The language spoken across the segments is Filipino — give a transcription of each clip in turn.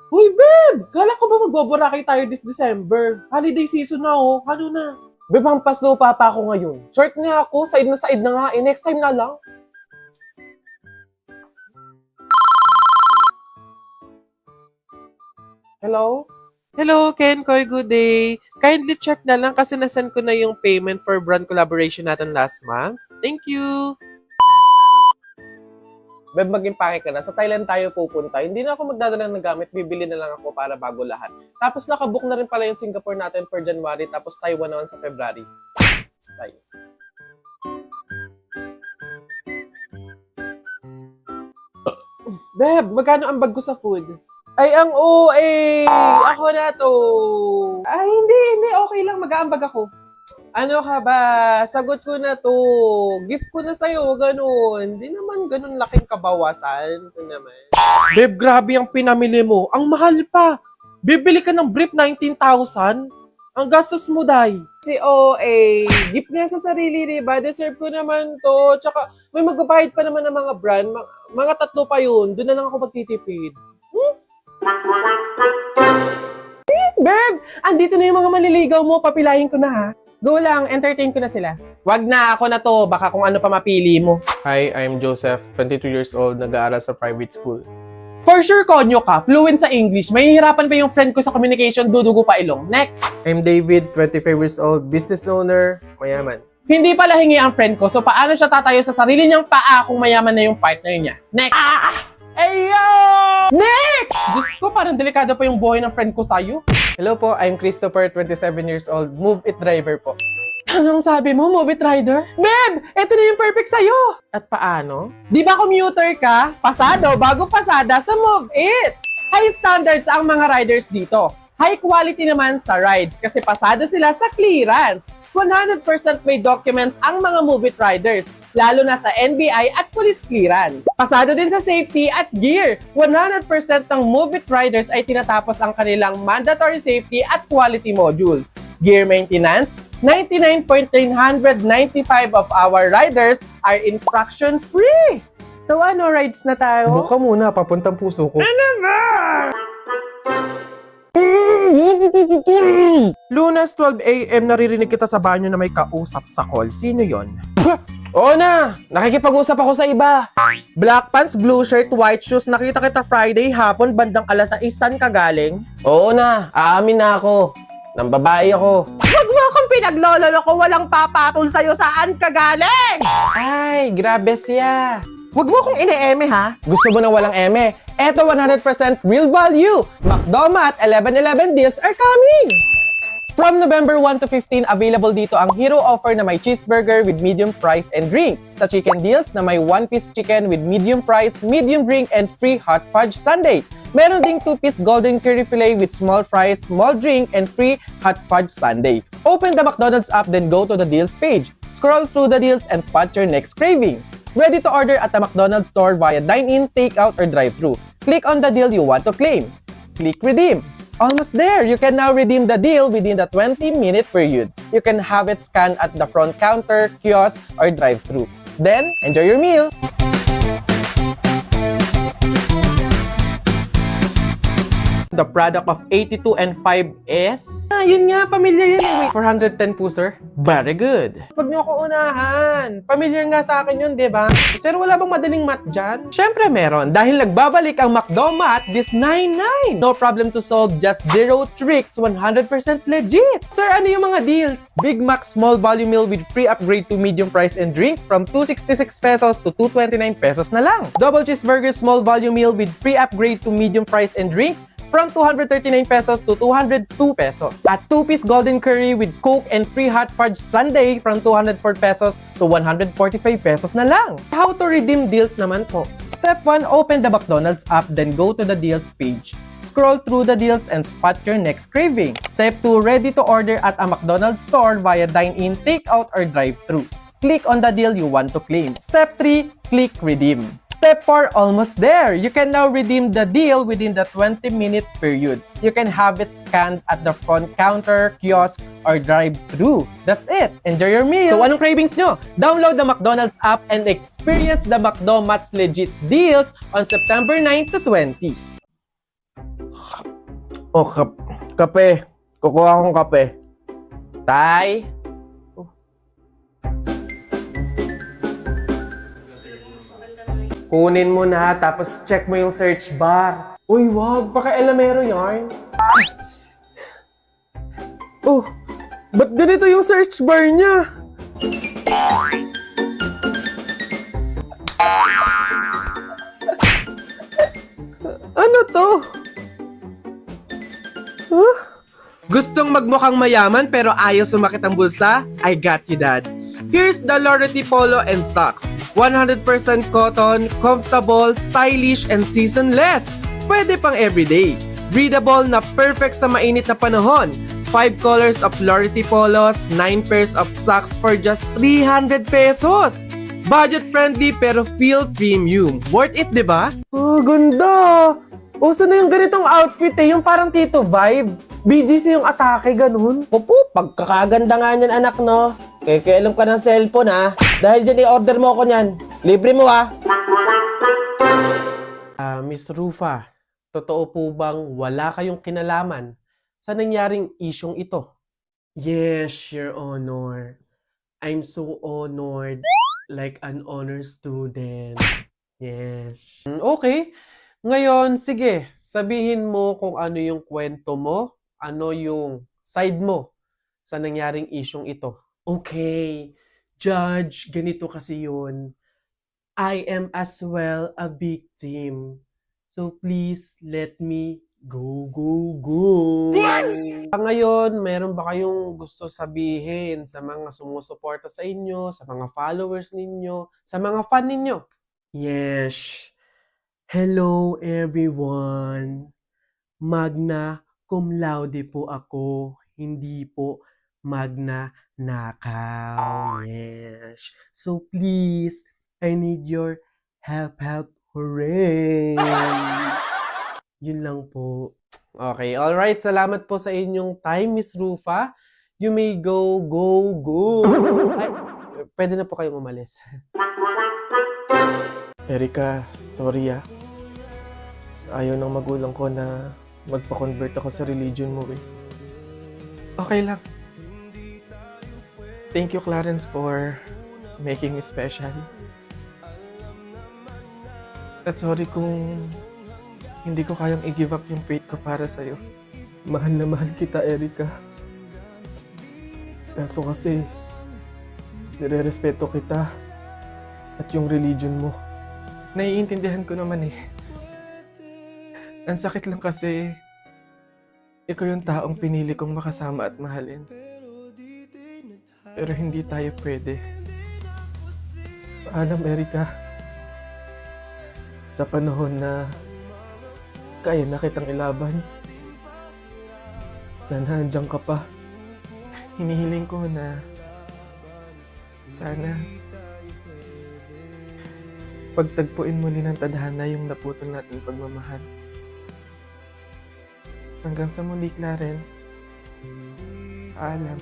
Uy, babe! Kala ko ba magboboracay tayo this December? Holiday season na oh. Ano na? Babe, hampas lupa pa ako ngayon. Short nga ako. Side na nga eh. Next time na lang. Hello? Hello, Ken Koy. Good day. Kindly check na lang kasi nasend ko na yung payment for brand collaboration natin last month. Thank you. Beb, mag-impake ka na. Sa Thailand tayo pupunta. Hindi na ako magdadala ng gamit. Bibili na lang ako para bago lahat. Tapos nakabook na rin pala yung Singapore natin for January. Tapos Taiwan naman sa February. Bye. Beb, magkano ang bag ko sa food? Ay, ang OA! Ako na to! Ay, hindi. Okay lang. Mag-aambag ako. Ano ka ba? Sagot ko na to. Gift ko na sa'yo, ganun. Hindi naman ganun laking kabawasan. Ito naman. Babe, grabe ang pinamili mo. Ang mahal pa. Bibili ka ng brief 19,000? Ang gastos mo, day. Si OA, gift nga sa sarili, diba? Deserve ko naman to. Tsaka, may magbabayad pa naman ng mga brand. Mga 3 pa yun. Doon na lang ako magtitipid. Babe, andito na yung mga manliligaw mo. Papilayin ko na, ha? Go lang, entertain ko na sila. Wag na, ako na to. Baka kung ano pa mapili mo. Hi, I'm Joseph, 22 years old, nag-aaral sa private school. For sure, konyo ka. Fluent sa English. Mahihirapan pa yung friend ko sa communication, dudugo pa ilong. Next! I'm David, 25 years old, business owner, mayaman. Hindi pala hingi ang friend ko, so paano siya tatayo sa sarili niyang paa kung mayaman na yung partner niya? Next! Ayo! Next! Diyos ko, parang delikado pa yung buhay ng friend ko sa'yo. Hello po, I'm Christopher, 27 years old, Move It driver po. Anong sabi mo, Move It rider? Babe, ito na yung perfect sa'yo! At paano? Di ba commuter ka? Pasado, bago pasada sa Move It! High standards ang mga riders dito. High quality naman sa rides kasi pasado sila sa clearance. 100% may documents ang mga Move It riders, lalo na sa NBI at police clearance. Pasado din sa safety at gear. 100% ng Move It riders ay tinatapos ang kanilang mandatory safety at quality modules. Gear maintenance, 99.995 of our riders are infraction-free. So ano, rides na tayo? Buka muna, papuntang puso ko. Ano ba? Lunes, 12 a.m. naririnig kita sa banyo na may kausap sa call. Sino yon? Oo na! Nakikipag-usap ako sa iba. Black pants, blue shirt, white shoes. Nakita kita Friday hapon, bandang alas 6 saan ka galing? Oo na, aamin na ako. Nang babae ako. Huwag mo akong pinaglololo ko, walang papatol sa'yo. Saan ka galing? Ay, grabe siya. Huwag mo akong ine-eme ha. Gusto mo na walang eme? Eto 100% real value. McDo at 11/11 deals are coming. From November 1 to 15, available dito ang hero offer na may cheeseburger with medium price and drink. Sa chicken deals na may 1-piece chicken with medium price, medium drink, and free hot fudge sundae. Meron ding 2-piece golden curry fillet with small fries, small drink, and free hot fudge sundae. Open the McDonald's app, then go to the deals page. Scroll through the deals and spot your next craving. Ready to order at the McDonald's store via dine-in, take-out, or drive-thru. Click on the deal you want to claim. Click redeem. Almost there! You can now redeem the deal within the 20-minute period. You can have it scanned at the front counter, kiosk, or drive-thru. Then, enjoy your meal! The product of 82 and 5S. Yun nga, familiar yun. Wait, 410 po, sir. Very good. Huwag niyo ako unahan. Familiar nga sa akin yun, di ba? Sir, wala bang madaling mat dyan? Siyempre meron. Dahil nagbabalik ang McDo Mat this 99. No problem to solve, just zero tricks, 100% legit. Sir, ano yung mga deals? Big Mac Small Volume Meal with free upgrade to medium price and drink from 266 pesos to 229 pesos na lang. Double Cheeseburger Small Volume Meal with free upgrade to medium price and drink from 239 pesos to 202 pesos. At 2-piece golden curry with Coke and free hot fudge sundae from 204 pesos to 145 pesos na lang. How to redeem deals naman po? Step 1, open the McDonald's app, then go to the deals page. Scroll through the deals and spot your next craving. Step 2, ready to order at a McDonald's store via dine-in, take-out, or drive-thru. Click on the deal you want to claim. Step 3, click redeem. Step 4, almost there! You can now redeem the deal within the 20-minute period. You can have it scanned at the front counter, kiosk, or drive-thru. That's it! Enjoy your meal! So anong cravings nyo? Download the McDonald's app and experience the McDo Mat's legit deals on September 9 to 20. Oh, kape. Kukuha akong kape. Tay? Kunin mo na, tapos check mo yung search bar. Uy, wag. Baka elamero yarn. Oh, ba't ganito yung search bar niya? Ano to? Huh? Gustong magmukhang mayaman pero ayaw sumakit ang bulsa? I got you, Dad. Here's the Loreti Polo and Socks. 100% cotton, comfortable, stylish, and seasonless. Pwede pang everyday. Breathable na perfect sa mainit na panahon. 5 colors of Loreti Polos, 9 pairs of socks for just 300 pesos. Budget friendly pero feel premium. Worth it, di ba? Oh, ganda! Uso na yung ganitong outfit yung parang Tito vibe. BGC yung atake, ganun. Opo, pagkakaganda nga niyan anak no. Kailangan ka ng cellphone ha. Dahil dyan i-order mo ako niyan. Libre mo ha. Miss Rufa, totoo po bang wala kayong kinalaman sa nangyaring isyong ito? Yes, Your Honor. I'm so honored. Like an honor student. Yes. Okay. Ngayon, sige, sabihin mo kung ano yung kwento mo, ano yung side mo sa nangyaring isyong ito. Okay, Judge, ganito kasi yun. I am as well a victim. So please let me go. Ngayon, meron ba kayong gusto sabihin sa mga sumusuporta sa inyo, sa mga followers ninyo, sa mga fan ninyo? Yes. Hello everyone. Magna cum laude po ako, hindi po magna nakaw. Yes. So please, I need your help. Hooray! Yun lang po. Okay, alright. Salamat po sa inyong time, Miss Rufa. You may go. Ay, pwede na po kayong umalis. Erika, sorry Ayaw ng magulang ko na magpa-convert ako sa religion mo Okay lang. Thank you, Clarence, for making me special. At sorry kung hindi ko kayang i-give up yung faith ko para sa'yo. Mahal na mahal kita, Erika. Kaso kasi, nire-respeto kita at yung religion mo. Naiintindihan ko naman Ang sakit lang kasi, ikaw yung taong pinili kong makasama at mahalin. Pero hindi tayo pwede. Paalam, Erika. Sa panahon na kaya na kitang ilaban, sana andyan ka pa. Hinihiling ko na sana pagtagpuin muli ng tadhana yung naputol nating pagmamahal. Hanggang sa muli, Clarence. Paalam.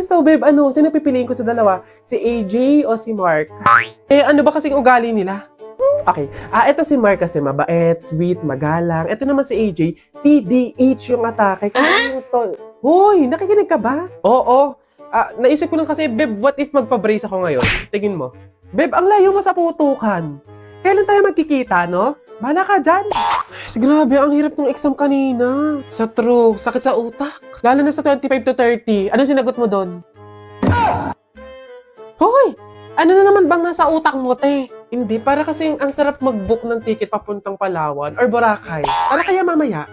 So, babe, sino pipiliin ko sa dalawa? Si AJ o si Mark? Ano ba kasing ugali nila? Okay. Ito si Mark kasi mabait, sweet, magalang. Ito naman si AJ, TDH yung atake. Hoy, nakikinig ka ba? Oo. Naisip ko lang kasi, babe, what if magpa-brace ako ngayon? Tingin mo. Babe, ang layo mo sa putukan. Kailan tayo magkikita, no? Bahala ka dyan. Grabe, ang hirap ng exam kanina. Sa true, sakit sa utak. Lalo na sa 25 to 30. Ano sinagot mo doon? Hoy! Ano na naman bang nasa utak mo, te? Hindi, para kasi ang sarap mag-book ng ticket papuntang Palawan or Boracay. Para kaya mamaya,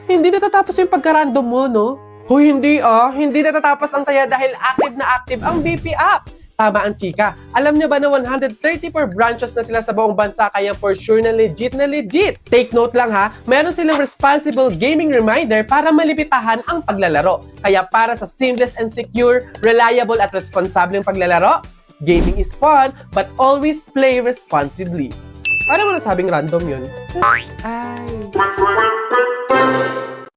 hindi natatapos yung pagka-random mo, no? Hoy, hindi Hindi natatapos ang saya dahil active na active ang BP app. Tama ang chika. Alam nyo ba na 134 branches na sila sa buong bansa kaya for sure na legit na legit. Take note lang ha, meron silang responsible gaming reminder para malipitahan ang paglalaro. Kaya para sa seamless and secure, reliable at responsableng paglalaro, gaming is fun but always play responsibly. Paano mo nasabing random yun? Ay.